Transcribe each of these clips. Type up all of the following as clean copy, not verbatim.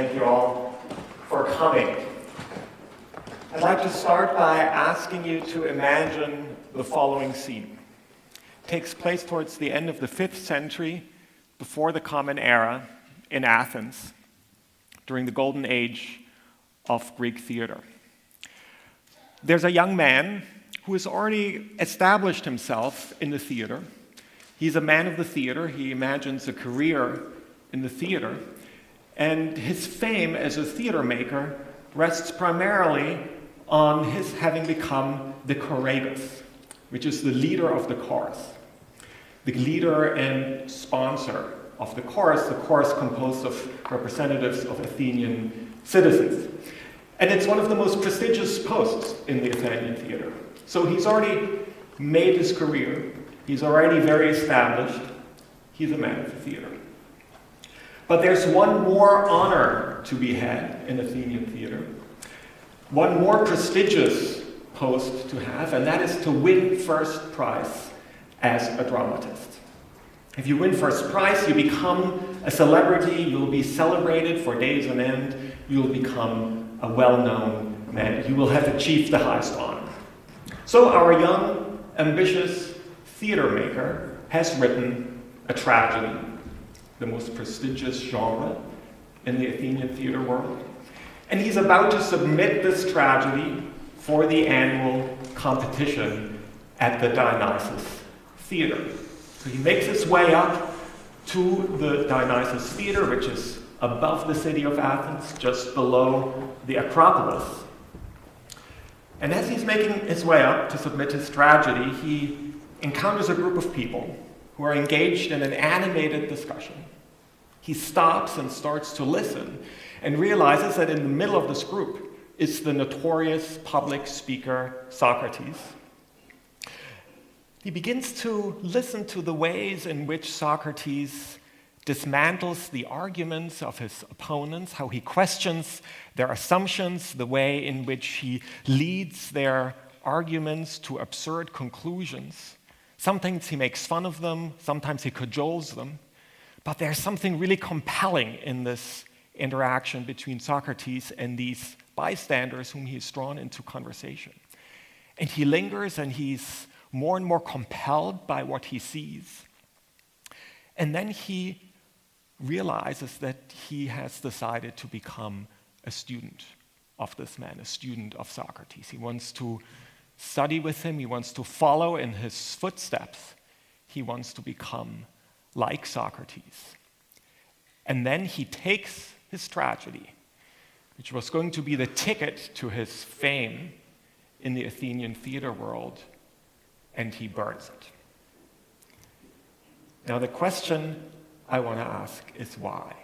thank you all for coming. I'd like to start by asking you to imagine the following scene. It takes place towards the end of the 5th century, before the Common Era, in Athens, during the golden age of Greek theater. There's a young man who has already established himself in the theater. He's a man of the theater. He imagines a career in the theater. And his fame as a theater maker rests primarily on his having become the choragus, which is the leader of the chorus, the leader and sponsor of the chorus composed of representatives of Athenian citizens. And it's one of the most prestigious posts in the Athenian theater. So he's already made his career. He's already very established. He's a man of the theater. But there's one more honor to be had in Athenian theater, one more prestigious post to have, and that is to win first prize as a dramatist. If you win first prize, you become a celebrity, you'll be celebrated for days on end, you'll become a well-known man, you will have achieved the highest honor. So our young, ambitious theater maker has written a tragedy, the most prestigious genre in the Athenian theater world. And he's about to submit this tragedy for the annual competition at the Dionysus Theater. So he makes his way up to the Dionysus Theater, which is above the city of Athens, just below the Acropolis. And as he's making his way up to submit his tragedy, he encounters a group of people who are engaged in an animated discussion. He stops and starts to listen and realizes that in the middle of this group is the notorious public speaker Socrates. He begins to listen to the ways in which Socrates dismantles the arguments of his opponents, how he questions their assumptions, the way in which he leads their arguments to absurd conclusions. Sometimes he makes fun of them, sometimes he cajoles them, but there's something really compelling in this interaction between Socrates and these bystanders whom he's drawn into conversation. And he lingers and he's more and more compelled by what he sees. And then he realizes that he has decided to become a student of this man, a student of Socrates. He wants to study with him, he wants to follow in his footsteps, he wants to become like Socrates. And then he takes his tragedy, which was going to be the ticket to his fame in the Athenian theater world, and he burns it. Now the question I want to ask is why?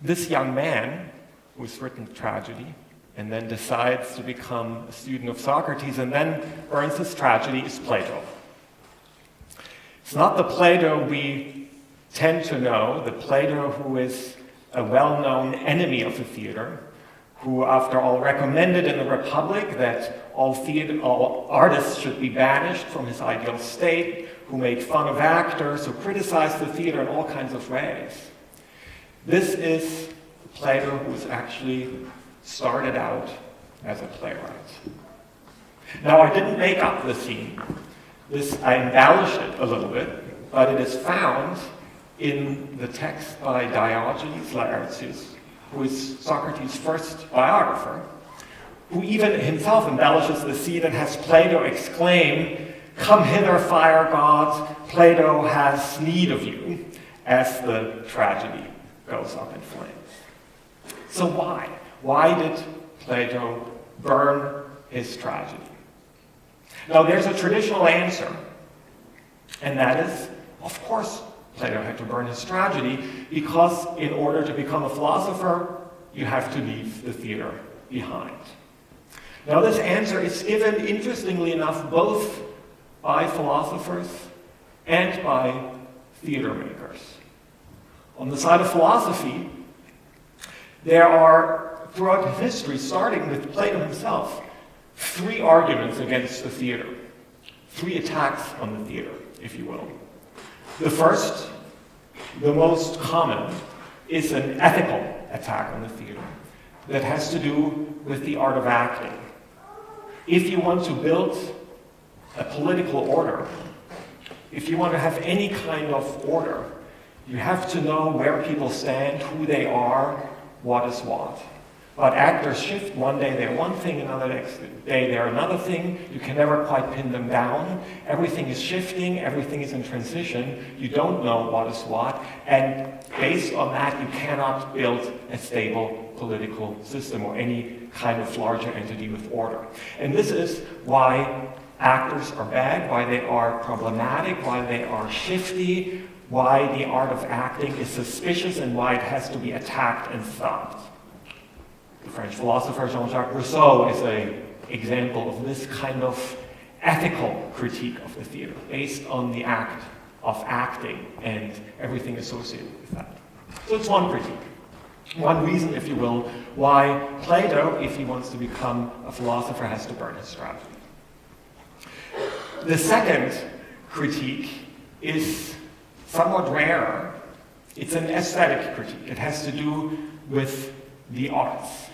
This young man who's written tragedy and then decides to become a student of Socrates and then burns his tragedy is Plato. It's not the Plato we tend to know, the Plato who is a well-known enemy of the theater, who, after all, recommended in the Republic that all artists should be banished from his ideal state, who made fun of actors, who criticized the theater in all kinds of ways. This is Plato who was actually started out as a playwright. Now, I didn't make up the scene. I embellished it a little bit, but it is found in the text by Diogenes Laertius, who is Socrates' first biographer, who even himself embellishes the scene and has Plato exclaim, "Come hither, fire gods, Plato has need of you," as the tragedy goes up in flames. So why? Why did Plato burn his tragedy? Now, there's a traditional answer, and that is, of course, Plato had to burn his tragedy because in order to become a philosopher, you have to leave the theater behind. Now, this answer is given, interestingly enough, both by philosophers and by theater makers. On the side of philosophy, there are, throughout history, starting with Plato himself, 3 arguments against the theater, 3 attacks on the theater, if you will. The first, the most common, is an ethical attack on the theater that has to do with the art of acting. If you want to build a political order, if you want to have any kind of order, you have to know where people stand, who they are, what is what. But actors shift. One day they're one thing, another next day they're another thing. You can never quite pin them down. Everything is shifting, everything is in transition. You don't know what is what. And based on that, you cannot build a stable political system or any kind of larger entity with order. And this is why actors are bad, why they are problematic, why they are shifty, why the art of acting is suspicious, and why it has to be attacked and stopped. The French philosopher Jean-Jacques Rousseau is an example of this kind of ethical critique of the theater, based on the act of acting and everything associated with that. So it's one critique. One reason, if you will, why Plato, if he wants to become a philosopher, has to burn his strategy. The second critique is somewhat rarer. It's an aesthetic critique. It has to do with the arts.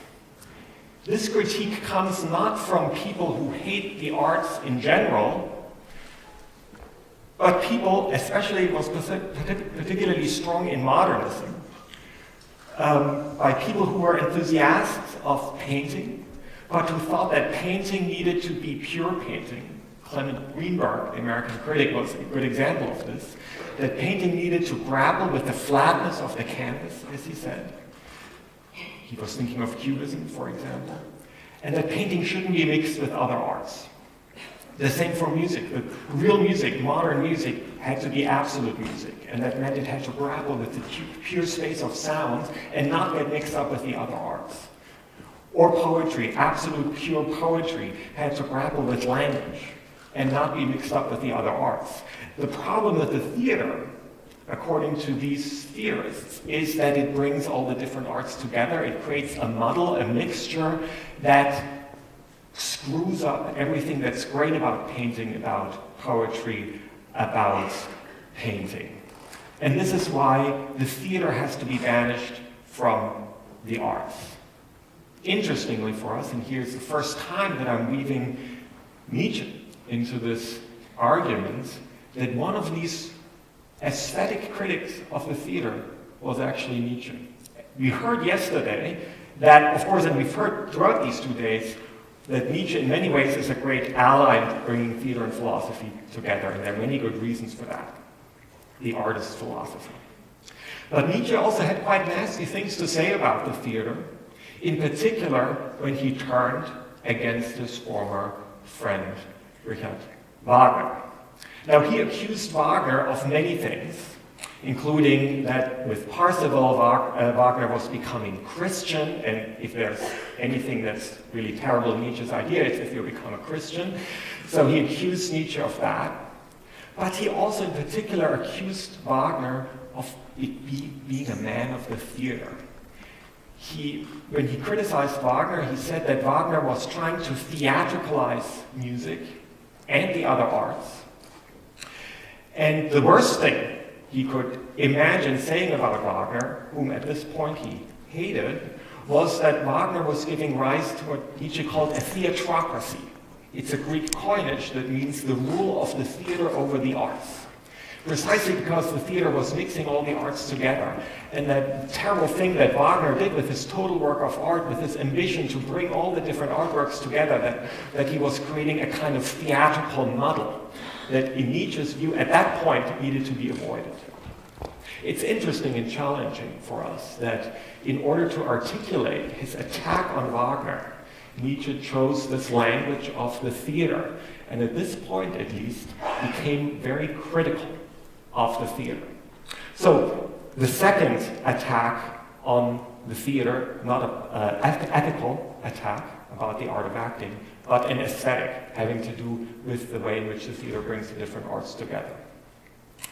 This critique comes not from people who hate the arts in general, but people, especially it was particularly strong in modernism, by people who were enthusiasts of painting, but who thought that painting needed to be pure painting. Clement Greenberg, the American critic, was a good example of this, that painting needed to grapple with the flatness of the canvas, as he said. He was thinking of Cubism, for example, and that painting shouldn't be mixed with other arts. The same for music. The real music, modern music, had to be absolute music, and that meant it had to grapple with the pure space of sound and not get mixed up with the other arts. Or poetry, absolute pure poetry, had to grapple with language and not be mixed up with the other arts. The problem with the theater, according to these theorists, is that it brings all the different arts together. It creates a muddle, a mixture that screws up everything that's great about painting, about poetry, about painting. And this is why the theater has to be banished from the arts. Interestingly for us, and here's the first time that I'm weaving Nietzsche into this argument, that one of these aesthetic critics of the theater was actually Nietzsche. We heard yesterday that, of course, and we've heard throughout these 2 days, that Nietzsche in many ways is a great ally in bringing theater and philosophy together, and there are many good reasons for that. The artist philosophy. But Nietzsche also had quite nasty things to say about the theater, in particular when he turned against his former friend, Richard Wagner. Now, he accused Wagner of many things, including that with Parsifal, Wagner was becoming Christian, and if there's anything that's really terrible in Nietzsche's idea, it's if you become a Christian. So he accused Nietzsche of that. But he also in particular accused Wagner of being a man of the theater. When he criticized Wagner, he said that Wagner was trying to theatricalize music and the other arts. And the worst thing he could imagine saying about Wagner, whom at this point he hated, was that Wagner was giving rise to what Nietzsche called a theatrocracy. It's a Greek coinage that means the rule of the theater over the arts. Precisely because the theater was mixing all the arts together. And that terrible thing that Wagner did with his total work of art, with his ambition to bring all the different artworks together, that he was creating a kind of theatrical muddle that in Nietzsche's view at that point needed to be avoided. It's interesting and challenging for us that in order to articulate his attack on Wagner, Nietzsche chose this language of the theater, and at this point at least became very critical of the theater. So the second attack on the theater, not an ethical attack about the art of acting, but an aesthetic having to do with the way in which the theater brings the different arts together.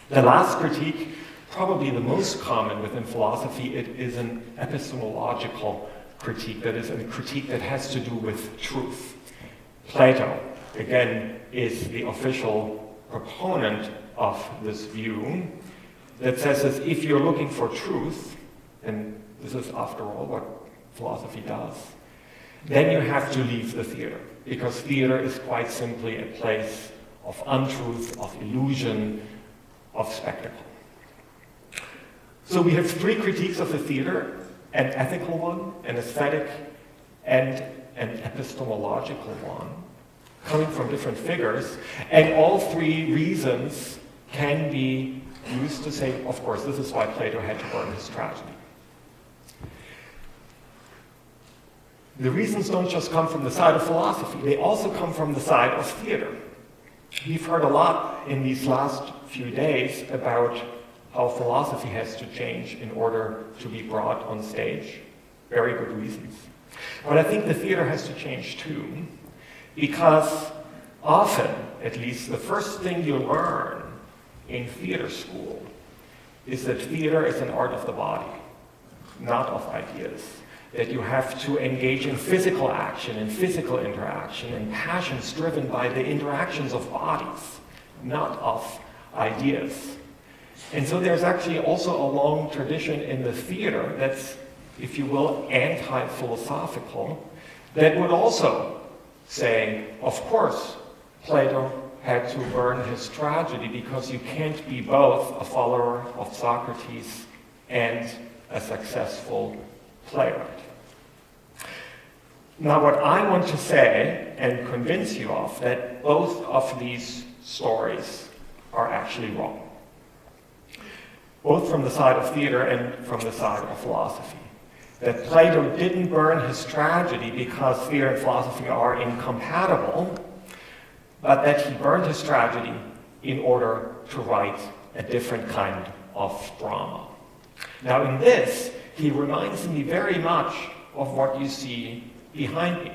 The last critique, probably the most common within philosophy, it is an epistemological critique, that is a critique that has to do with truth. Plato, again, is the official proponent of this view that says that if you're looking for truth, and this is after all what philosophy does, then you have to leave the theater, because theater is quite simply a place of untruth, of illusion, of spectacle. So we have three critiques of the theater: an ethical one, an aesthetic, and an epistemological one, coming from different figures, and all three reasons can be used to say, of course, this is why Plato had to burn his tragedy. The reasons don't just come from the side of philosophy, they also come from the side of theater. We've heard a lot in these last few days about how philosophy has to change in order to be brought on stage. Very good reasons. But I think the theater has to change too, because often, at least, the first thing you learn in theater school is that theater is an art of the body, not of ideas. That you have to engage in physical action and physical interaction and passions driven by the interactions of bodies, not of ideas. And so there's actually also a long tradition in the theater that's, if you will, anti-philosophical, that would also say, of course, Plato had to burn his tragedy because you can't be both a follower of Socrates and a successful playwright. Now, what I want to say and convince you of, that both of these stories are actually wrong, both from the side of theater and from the side of philosophy. That Plato didn't burn his tragedy because theater and philosophy are incompatible, but that he burned his tragedy in order to write a different kind of drama. Now, in this, he reminds me very much of what you see behind me.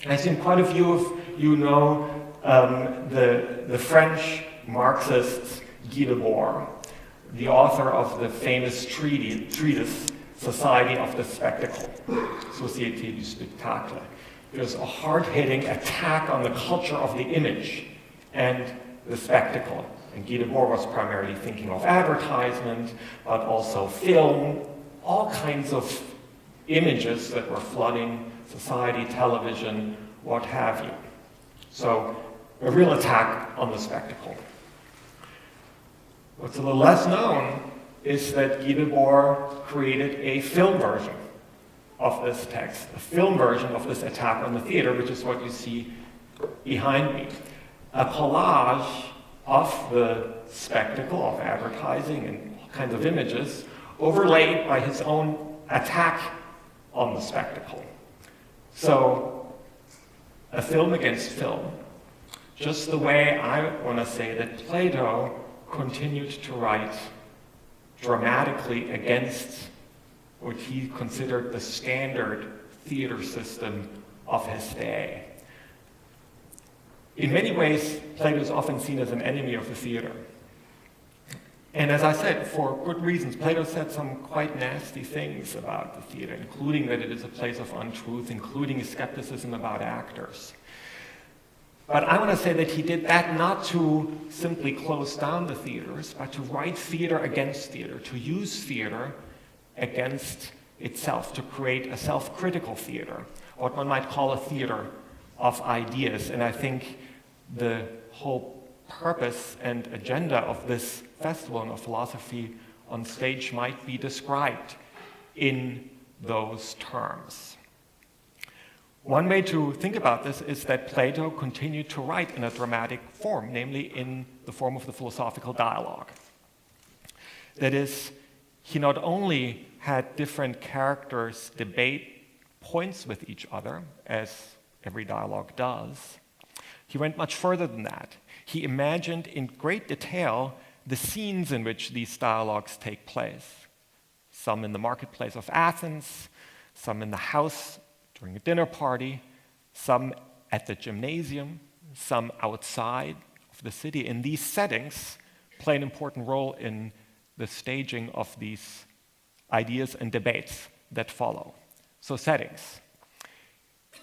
I assume quite a few of you know the French Marxist Guy Debord, the author of the famous treatise Society of the Spectacle, Société du Spectacle. It was a hard-hitting attack on the culture of the image and the spectacle. And Guy Debord was primarily thinking of advertisement, but also film, all kinds of images that were flooding society, television, what have you. So, a real attack on the spectacle. What's a little less known is that Guy Debord created a film version of this text, a film version of this attack on the theater, which is what you see behind me. A collage of the spectacle, of advertising and all kinds of images, overlaid by his own attack on the spectacle. So, a film against film, just the way I want to say that Plato continued to write dramatically against what he considered the standard theater system of his day. In many ways, Plato is often seen as an enemy of the theater. And as I said, for good reasons, Plato said some quite nasty things about the theater, including that it is a place of untruth, including skepticism about actors. But I want to say that he did that not to simply close down the theaters, but to write theater against theater, to use theater against itself, to create a self-critical theater, what one might call a theater of ideas. And I think the whole purpose and agenda of this festival and of philosophy on stage might be described in those terms. One way to think about this is that Plato continued to write in a dramatic form, namely in the form of the philosophical dialogue. That is, he not only had different characters debate points with each other, as every dialogue does, he went much further than that. He imagined in great detail the scenes in which these dialogues take place. Some in the marketplace of Athens, some in the house during a dinner party, some at the gymnasium, some outside of the city. And these settings play an important role in the staging of these ideas and debates that follow. So settings.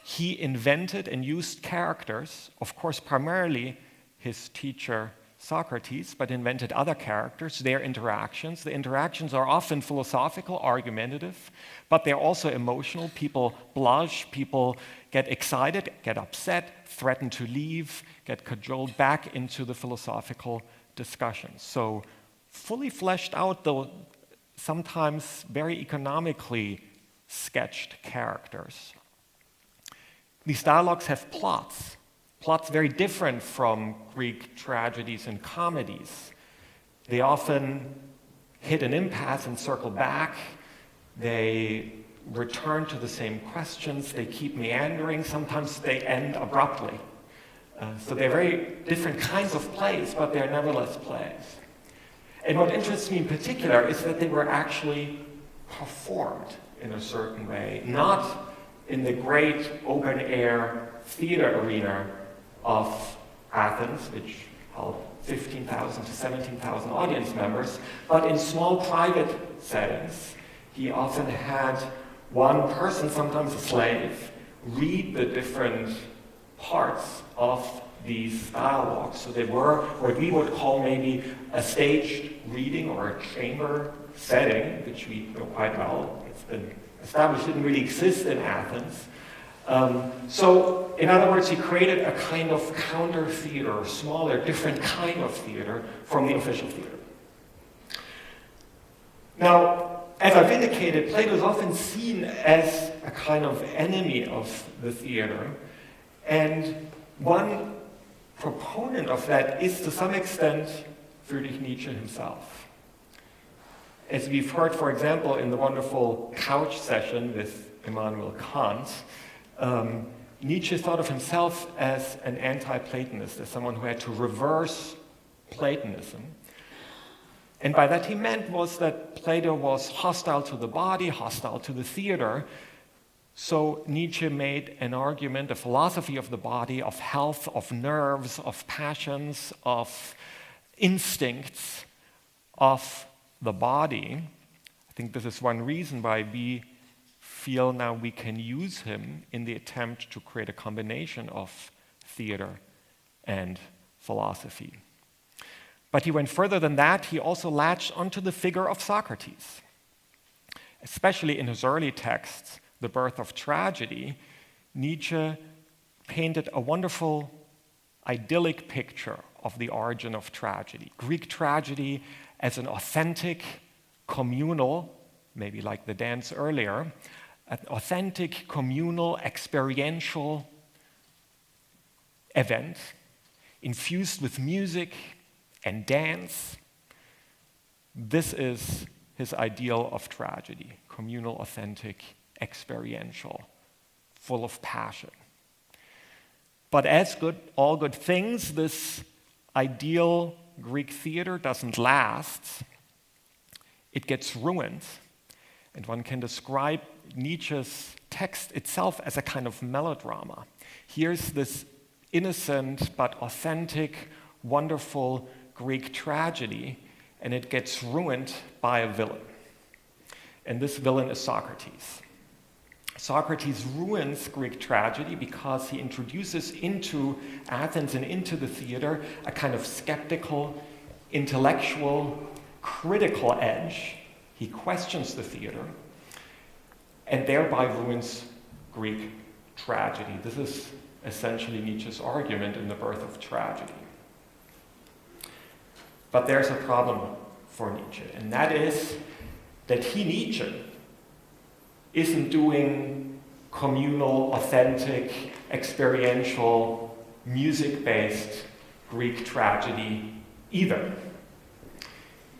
He invented and used characters, of course primarily his teacher Socrates, but invented other characters, their interactions. The interactions are often philosophical, argumentative, but they're also emotional. People blush, people get excited, get upset, threaten to leave, get cajoled back into the philosophical discussions. So fully fleshed out, though sometimes very economically sketched characters. These dialogues have plots very different from Greek tragedies and comedies. They often hit an impasse and circle back. They return to the same questions. They keep meandering. Sometimes they end abruptly. So they're very different kinds of plays, but they're nevertheless plays. And what interests me in particular is that they were actually performed in a certain way, not in the great open-air theater arena of Athens, which held 15,000 to 17,000 audience members, but in small private settings. He often had one person, sometimes a slave, read the different parts of these dialogues. So they were what we would call maybe a staged reading or a chamber setting, which we know quite well. It's been established, didn't really exist in Athens. So, in other words, he created a kind of counter theater, smaller, different kind of theater from the official theater. Now, as I've indicated, Plato is often seen as a kind of enemy of the theater, and one proponent of that is, to some extent, Friedrich Nietzsche himself. As we've heard, for example, in the wonderful couch session with Immanuel Kant, Nietzsche thought of himself as an anti-Platonist, as someone who had to reverse Platonism. And by that he meant was that Plato was hostile to the body, hostile to the theater. So Nietzsche made an argument, a philosophy of the body, of health, of nerves, of passions, of instincts, of the body. I think this is one reason why we feel now we can use him in the attempt to create a combination of theater and philosophy. But he went further than that. He also latched onto the figure of Socrates. Especially in his early texts, The Birth of Tragedy, Nietzsche painted a wonderful, idyllic picture of the origin of tragedy. Greek tragedy as an authentic, communal, maybe like the dance earlier, an authentic, communal, experiential event infused with music and dance. This is his ideal of tragedy: communal, authentic, experiential, full of passion. But as all good things, this ideal Greek theater doesn't last. It gets ruined. And one can describe Nietzsche's text itself as a kind of melodrama. Here's this innocent but authentic, wonderful Greek tragedy, and it gets ruined by a villain. And this villain is Socrates. Socrates ruins Greek tragedy because he introduces into Athens and into the theater a kind of skeptical, intellectual, critical edge. He questions the theater and thereby ruins Greek tragedy. This is essentially Nietzsche's argument in The Birth of Tragedy. But there's a problem for Nietzsche, and that is that Nietzsche, isn't doing communal, authentic, experiential, music-based Greek tragedy either.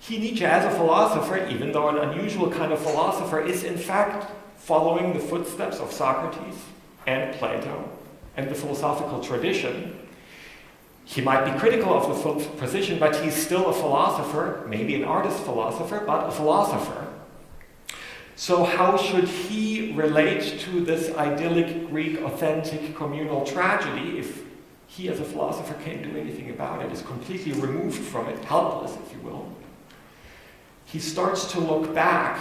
Nietzsche, as a philosopher, even though an unusual kind of philosopher, is in fact following the footsteps of Socrates and Plato and the philosophical tradition. He might be critical of the position, but he's still a philosopher, maybe an artist philosopher, but a philosopher. So how should he relate to this idyllic Greek authentic communal tragedy if he as a philosopher can't do anything about it, is completely removed from it, helpless, if you will? He starts to look back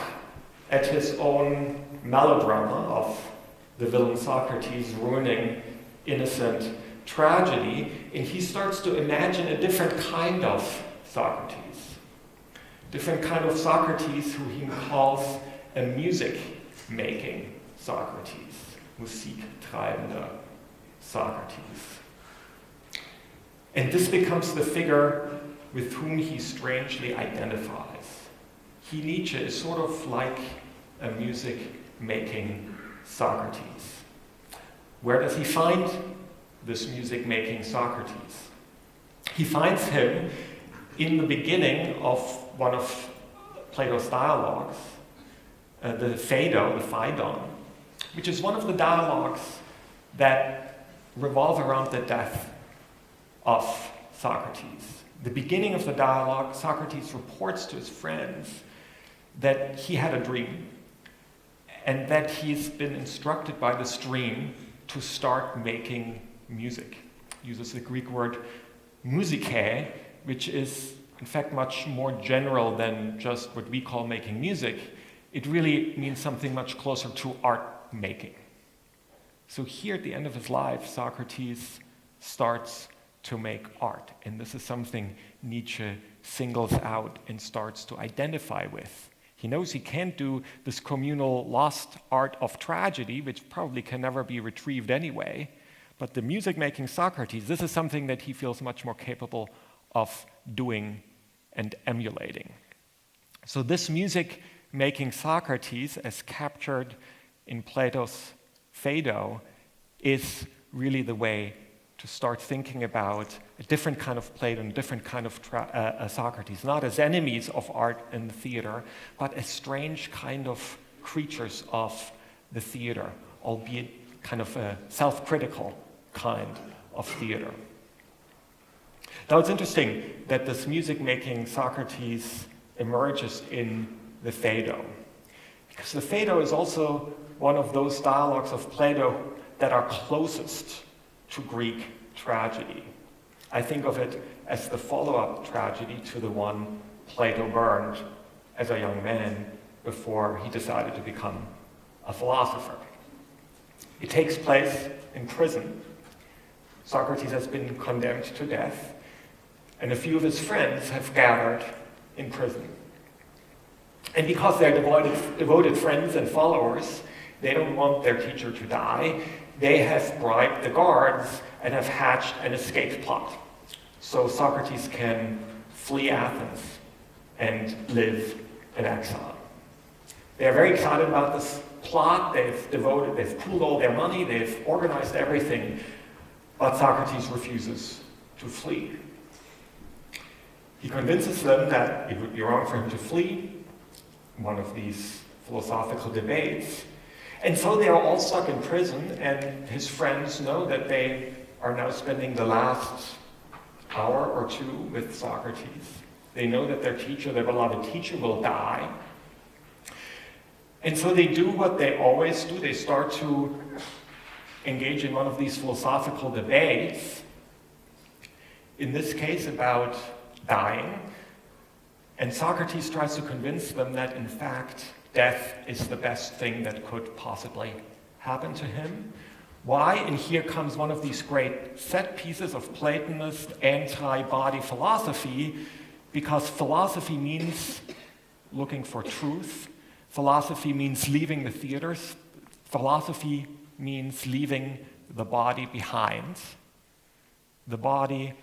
at his own melodrama of the villain Socrates ruining innocent tragedy, and he starts to imagine a different kind of Socrates. Different kind of Socrates who he calls a music-making Socrates, musiktreibender Socrates. And this becomes the figure with whom he strangely identifies. He, Nietzsche, is sort of like a music-making Socrates. Where does he find this music-making Socrates? He finds him in the beginning of one of Plato's dialogues, the Phaedon, which is one of the dialogues that revolve around the death of Socrates. The beginning of the dialogue, Socrates reports to his friends that he had a dream and that he's been instructed by this dream to start making music. He uses the Greek word musike, which is in fact much more general than just what we call making music. It really means something much closer to art making. So here at the end of his life, Socrates starts to make art. And this is something Nietzsche singles out and starts to identify with. He knows he can't do this communal lost art of tragedy, which probably can never be retrieved anyway. But the music-making Socrates, this is something that he feels much more capable of doing and emulating. So this music-making Socrates, as captured in Plato's Phaedo, is really the way to start thinking about a different kind of Plato and a different kind of Socrates, not as enemies of art and the theater, but as strange kind of creatures of the theater, albeit kind of a self-critical kind of theater. Now it's interesting that this music-making Socrates emerges in the Phaedo, because the Phaedo is also one of those dialogues of Plato that are closest to Greek tragedy. I think of it as the follow-up tragedy to the one Plato burned as a young man before he decided to become a philosopher. It takes place in prison. Socrates has been condemned to death, and a few of his friends have gathered in prison. And because they're devoted friends and followers, they don't want their teacher to die. They have bribed the guards and have hatched an escape plot, so Socrates can flee Athens and live in exile. They are very excited about this plot. They've pooled all their money, they've organized everything, but Socrates refuses to flee. He convinces them that it would be wrong for him to flee, one of these philosophical debates. And so they are all stuck in prison, and his friends know that they are now spending the last hour or two with Socrates. They know that their teacher, their beloved teacher, will die. And so they do what they always do. They start to engage in one of these philosophical debates, in this case about dying. And Socrates tries to convince them that, in fact, death is the best thing that could possibly happen to him. Why? And here comes one of these great set pieces of Platonist anti-body philosophy, because philosophy means looking for truth. Philosophy means leaving the theaters. Philosophy means leaving the body behind. The body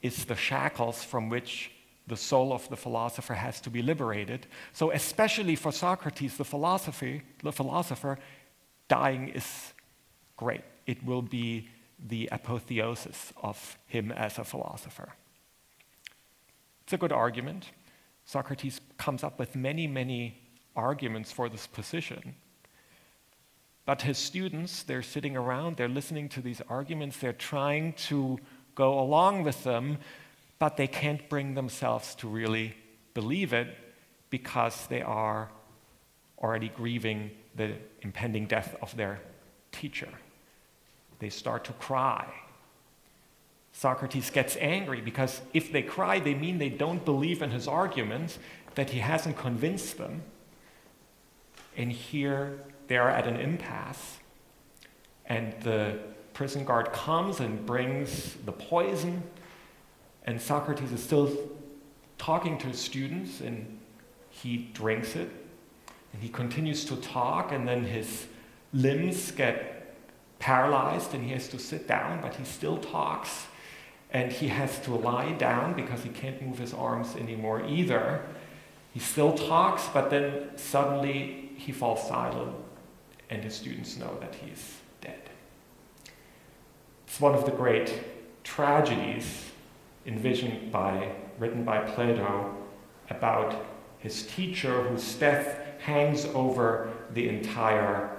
is the shackles from which the soul of the philosopher has to be liberated. So especially for Socrates, the philosopher, dying is great. It will be the apotheosis of him as a philosopher. It's a good argument. Socrates comes up with many, many arguments for this position. But his students, they're sitting around, they're listening to these arguments, they're trying to go along with them, but they can't bring themselves to really believe it because they are already grieving the impending death of their teacher. They start to cry. Socrates gets angry because if they cry, they mean they don't believe in his arguments, that he hasn't convinced them. And here they are at an impasse, and the prison guard comes and brings the poison, and Socrates is still talking to his students, and he drinks it, and he continues to talk, and then his limbs get paralyzed, and he has to sit down, but he still talks, and he has to lie down because he can't move his arms anymore either. He still talks, but then suddenly he falls silent, and his students know that he's dead. It's one of the great tragedies written by Plato about his teacher whose death hangs over the entire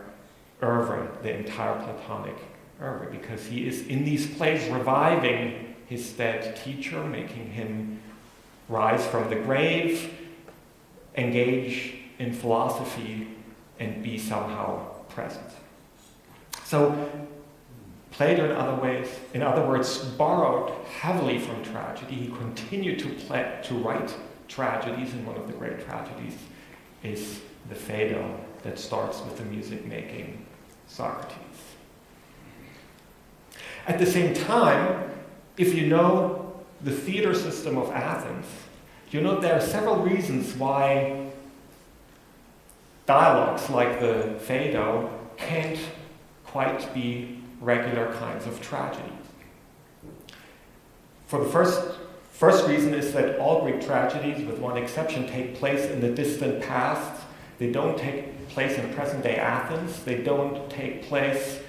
oeuvre, the entire Platonic oeuvre, because he is in these plays reviving his dead teacher, making him rise from the grave, engage in philosophy, and be somehow present. So Plato, in other words, borrowed heavily from tragedy. He continued to write tragedies, and one of the great tragedies is the Phaedo that starts with the music-making Socrates. At the same time, if you know the theater system of Athens, you know there are several reasons why dialogues like the Phaedo can't quite be regular kinds of tragedy. For the first reason is that all Greek tragedies, with one exception, take place in the distant past. They don't take place in present-day Athens. They take place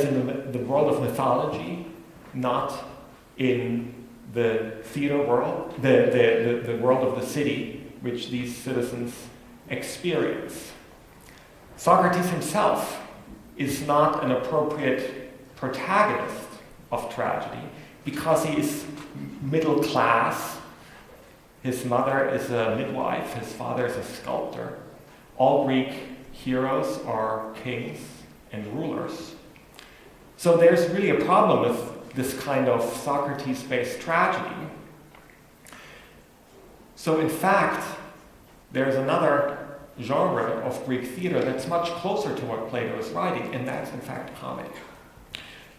in the world of mythology, not in the theater world, the world of the city, which these citizens experience. Socrates himself is not an appropriate protagonist of tragedy because he is middle class. His mother is a midwife, his father is a sculptor. All Greek heroes are kings and rulers. So there's really a problem with this kind of Socrates-based tragedy. So in fact, there's another genre of Greek theater that's much closer to what Plato is writing, and that's in fact comedy.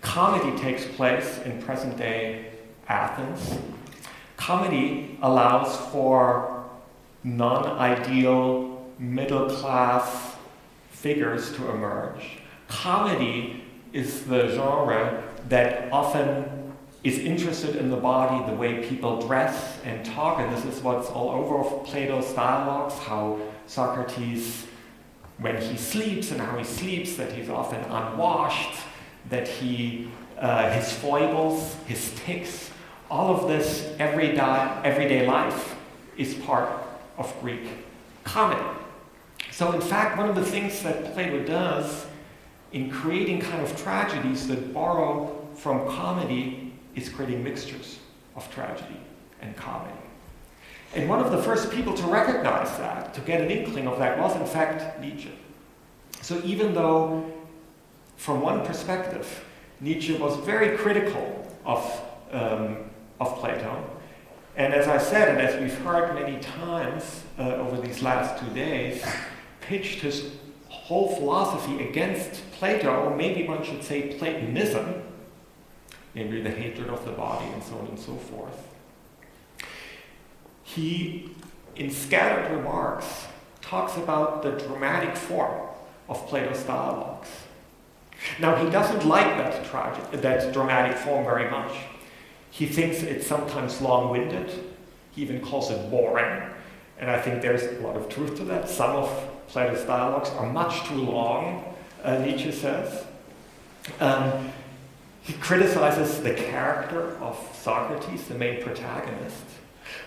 Comedy takes place in present-day Athens. Comedy allows for non-ideal middle-class figures to emerge. Comedy is the genre that often is interested in the body, the way people dress and talk, and this is what's all over Plato's dialogues, how Socrates, when he sleeps and how he sleeps, that he's often unwashed, that his foibles, his tics, all of this everyday life is part of Greek comedy. So in fact, one of the things that Plato does in creating kind of tragedies that borrow from comedy is creating mixtures of tragedy and comedy. And one of the first people to recognize that, to get an inkling of that, was in fact Nietzsche. So even though, from one perspective, Nietzsche was very critical of Plato, and as I said, and as we've heard many times over these last 2 days, pitched his whole philosophy against Plato, or maybe one should say Platonism, namely the hatred of the body and so on and so forth. He, in scattered remarks, talks about the dramatic form of Plato's dialogues. Now, he doesn't like that dramatic form very much. He thinks it's sometimes long-winded. He even calls it boring. And I think there's a lot of truth to that. Some of Plato's dialogues are much too long, Nietzsche says. He criticizes the character of Socrates, the main protagonist.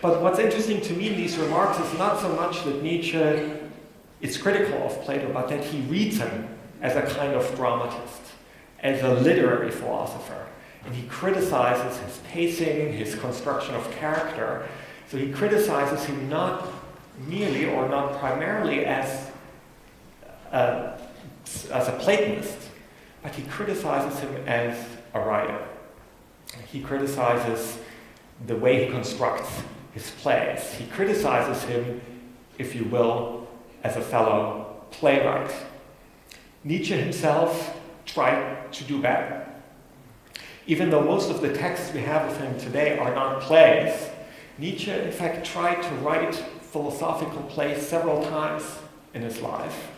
But what's interesting to me in these remarks is not so much that Nietzsche is critical of Plato, but that he reads him as a kind of dramatist, as a literary philosopher. And he criticizes his pacing, his construction of character. So he criticizes him not merely or not primarily as a Platonist, but he criticizes him as a writer. He criticizes the way he constructs his plays. He criticizes him, if you will, as a fellow playwright. Nietzsche himself tried to do better. Even though most of the texts we have of him today are not plays, Nietzsche, in fact, tried to write philosophical plays several times in his life.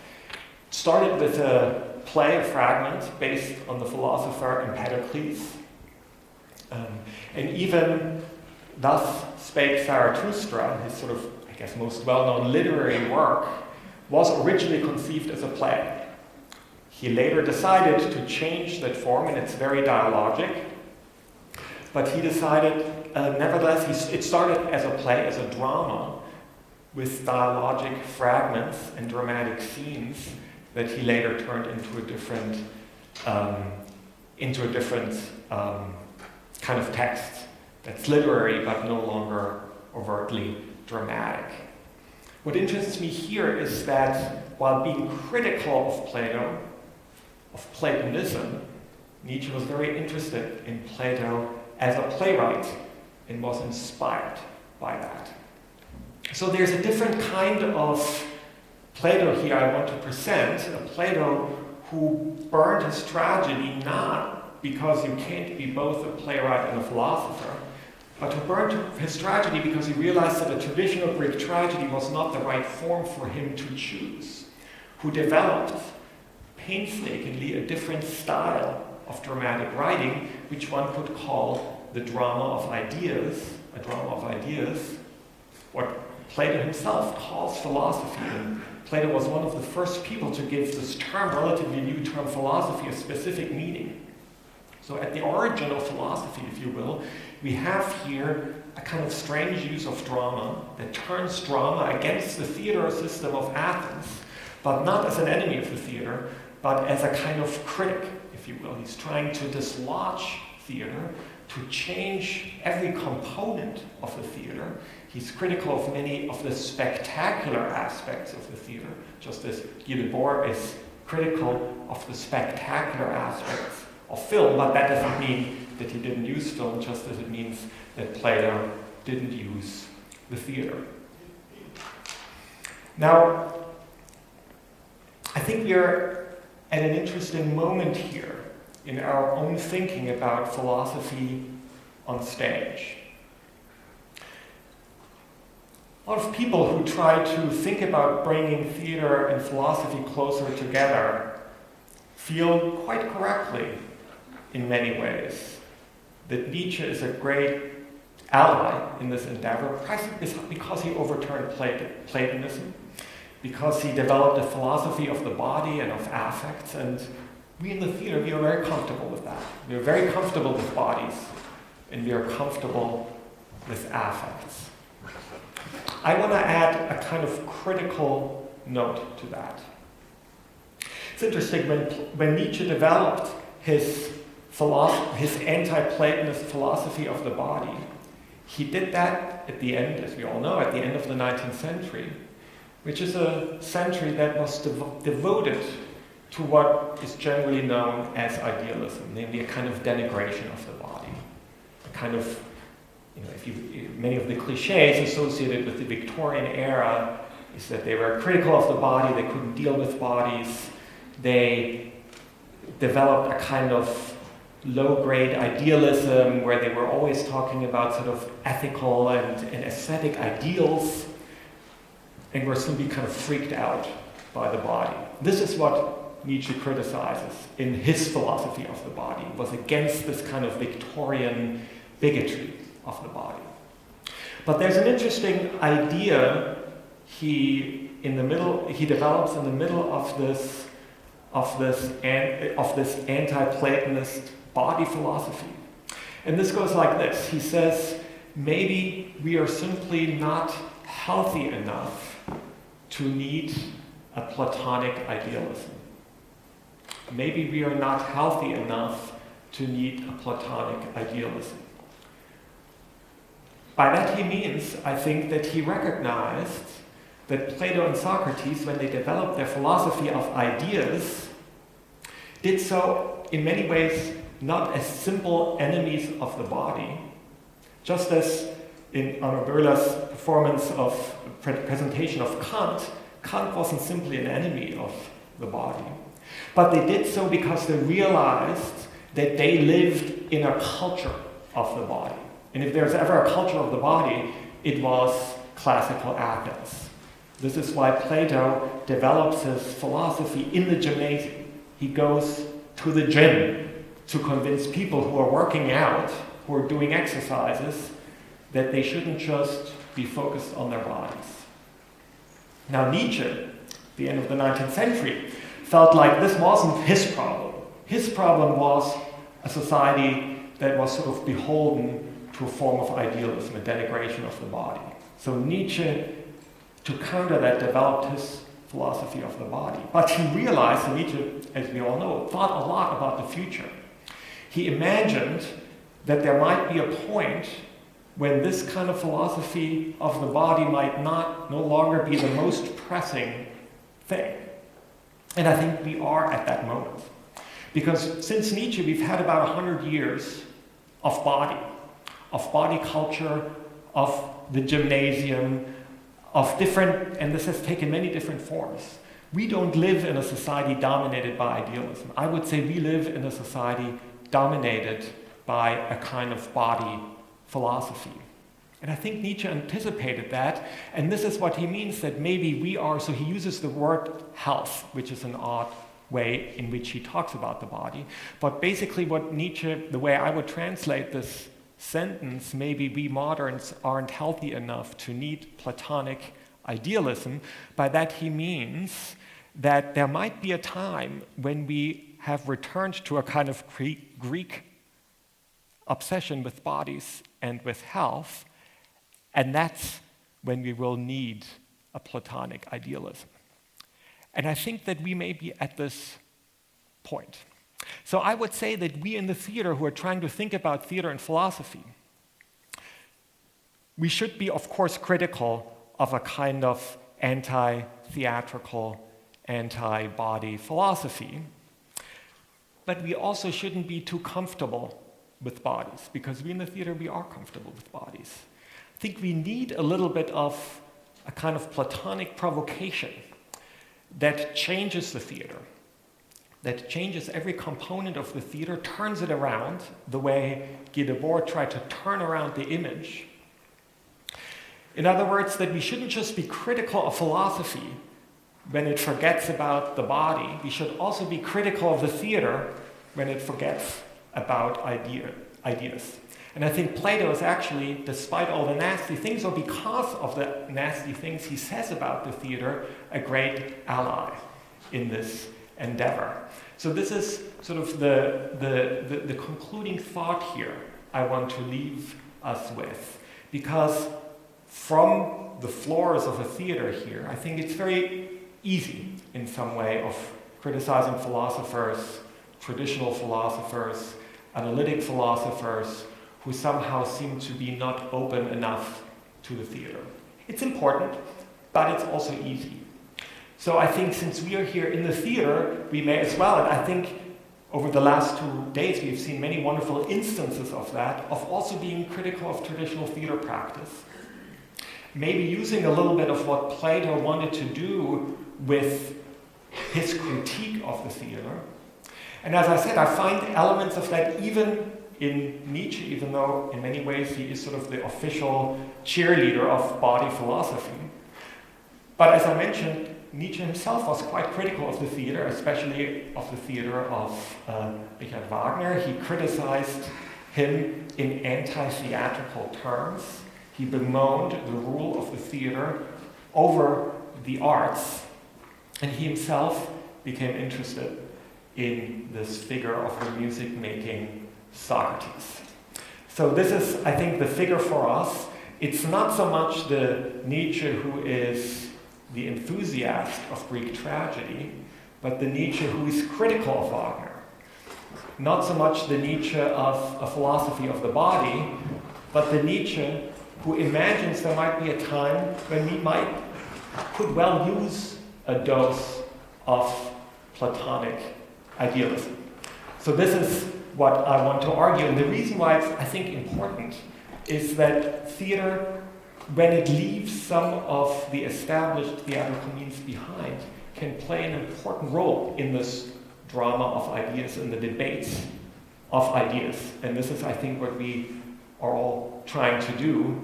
Started with a play, a fragment, based on the philosopher Empedocles. And even Thus Spake Zarathustra, his sort of, I guess, most well-known literary work, was originally conceived as a play. He later decided to change that form, and it's very dialogic. But he decided, nevertheless, it started as a play, as a drama, with dialogic fragments and dramatic scenes that he later turned into a different kind of text that's literary but no longer overtly dramatic. What interests me here is that while being critical of Plato, of Platonism, Nietzsche was very interested in Plato as a playwright and was inspired by that. So there's a different kind of Plato here I want to present, a Plato who burned his tragedy not because you can't be both a playwright and a philosopher, but who burned his tragedy because he realized that a traditional Greek tragedy was not the right form for him to choose, who developed painstakingly a different style of dramatic writing, which one could call the drama of ideas, a drama of ideas, what Plato himself calls philosophy. And Plato was one of the first people to give this term, relatively new term, philosophy, a specific meaning. So at the origin of philosophy, if you will, we have here a kind of strange use of drama that turns drama against the theater system of Athens, but not as an enemy of the theater, but as a kind of critic, if you will. He's trying to dislodge theater, to change every component of the theater. He's critical of many of the spectacular aspects of the theater, just as Guy Debord is critical of the spectacular aspects of film, but that doesn't mean that he didn't use film, just as it means that Plato didn't use the theater. Now, I think we are at an interesting moment here in our own thinking about philosophy on stage. A lot of people who try to think about bringing theater and philosophy closer together feel quite correctly, in many ways, that Nietzsche is a great ally in this endeavor, because he overturned Platonism, because he developed a philosophy of the body and of affects, and we in the theater, we are very comfortable with that. We are very comfortable with bodies, and we are comfortable with affects. I want to add a kind of critical note to that. It's interesting, when Nietzsche developed his anti-Platonist philosophy of the body, he did that at the end, as we all know, at the end of the 19th century, which is a century that was devoted to what is generally known as idealism, namely a kind of denigration of the body, a kind of, many of the cliches associated with the Victorian era is that they were critical of the body, they couldn't deal with bodies, they developed a kind of low-grade idealism where they were always talking about sort of ethical and aesthetic ideals, and were simply kind of freaked out by the body. This is what Nietzsche criticizes in his philosophy of the body, was against this kind of Victorian bigotry of the body. But there's an interesting idea he develops in the middle of this anti-Platonist body philosophy. And this goes like this. He says, maybe we are simply not healthy enough to need a Platonic idealism. Maybe we are not healthy enough to need a Platonic idealism. By that he means, I think, that he recognized that Plato and Socrates, when they developed their philosophy of ideas, did so in many ways not as simple enemies of the body, just as in Arno Böhler's presentation of Kant wasn't simply an enemy of the body, But they did so because they realized that they lived in a culture of the body. And if there's ever a culture of the body, it was classical Athens. This is why Plato develops his philosophy in the gymnasium. He goes to the gym to convince people who are working out, who are doing exercises, that they shouldn't just be focused on their bodies. Now Nietzsche, at the end of the 19th century, felt like this wasn't his problem. His problem was a society that was sort of beholden to a form of idealism, a denigration of the body. So Nietzsche, to counter that, developed his philosophy of the body. But he realized, and Nietzsche, as we all know, thought a lot about the future. He imagined that there might be a point when this kind of philosophy of the body might no longer be the most pressing thing. And I think we are at that moment. Because since Nietzsche, we've had about 100 years of body culture, of the gymnasium, of different, and this has taken many different forms. We don't live in a society dominated by idealism. I would say we live in a society dominated by a kind of body philosophy. And I think Nietzsche anticipated that, and this is what he means, that maybe we are, so he uses the word health, which is an odd way in which he talks about the body. But basically what Nietzsche, the way I would translate this sentence, maybe we moderns aren't healthy enough to need Platonic idealism. By that he means that there might be a time when we have returned to a kind of Greek obsession with bodies and with health, and that's when we will need a Platonic idealism. And I think that we may be at this point. So I would say that we in the theater who are trying to think about theater and philosophy, we should be, of course, critical of a kind of anti-theatrical, anti-body philosophy, but we also shouldn't be too comfortable with bodies, because we in the theater, we are comfortable with bodies. I think we need a little bit of a kind of Platonic provocation that changes the theater, that changes every component of the theater, turns it around, the way Guy Debord tried to turn around the image. In other words, that we shouldn't just be critical of philosophy when it forgets about the body. We should also be critical of the theater when it forgets about ideas. And I think Plato is actually, despite all the nasty things, or because of the nasty things he says about the theater, a great ally in this endeavor. So this is sort of the concluding thought here I want to leave us with. Because from the floors of a theater here, I think it's very easy in some way of criticizing philosophers, traditional philosophers, analytic philosophers, who somehow seem to be not open enough to the theater. It's important, but it's also easy. So I think since we are here in the theater, we may as well, and I think over the last 2 days we've seen many wonderful instances of that, of also being critical of traditional theater practice. Maybe using a little bit of what Plato wanted to do with his critique of the theater. And as I said, I find elements of that even in Nietzsche, even though in many ways he is sort of the official cheerleader of body philosophy. But as I mentioned, Nietzsche himself was quite critical of the theater, especially of the theater of Richard Wagner. He criticized him in anti-theatrical terms. He bemoaned the rule of the theater over the arts, and he himself became interested in this figure of the music-making Socrates. So this is, I think, the figure for us. It's not so much the Nietzsche who is the enthusiast of Greek tragedy, but the Nietzsche who is critical of Wagner. Not so much the Nietzsche of a philosophy of the body, but the Nietzsche who imagines there might be a time when we could well use a dose of Platonic idealism. So this is what I want to argue. And the reason why it's, I think, important is that theater, when it leaves some of the established theatrical means behind, can play an important role in this drama of ideas, in the debates of ideas. And this is, I think, what we are all trying to do.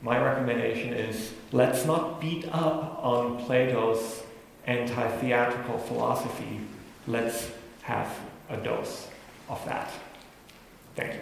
My recommendation is, let's not beat up on Plato's anti-theatrical philosophy. Let's have a dose of that. Thank you.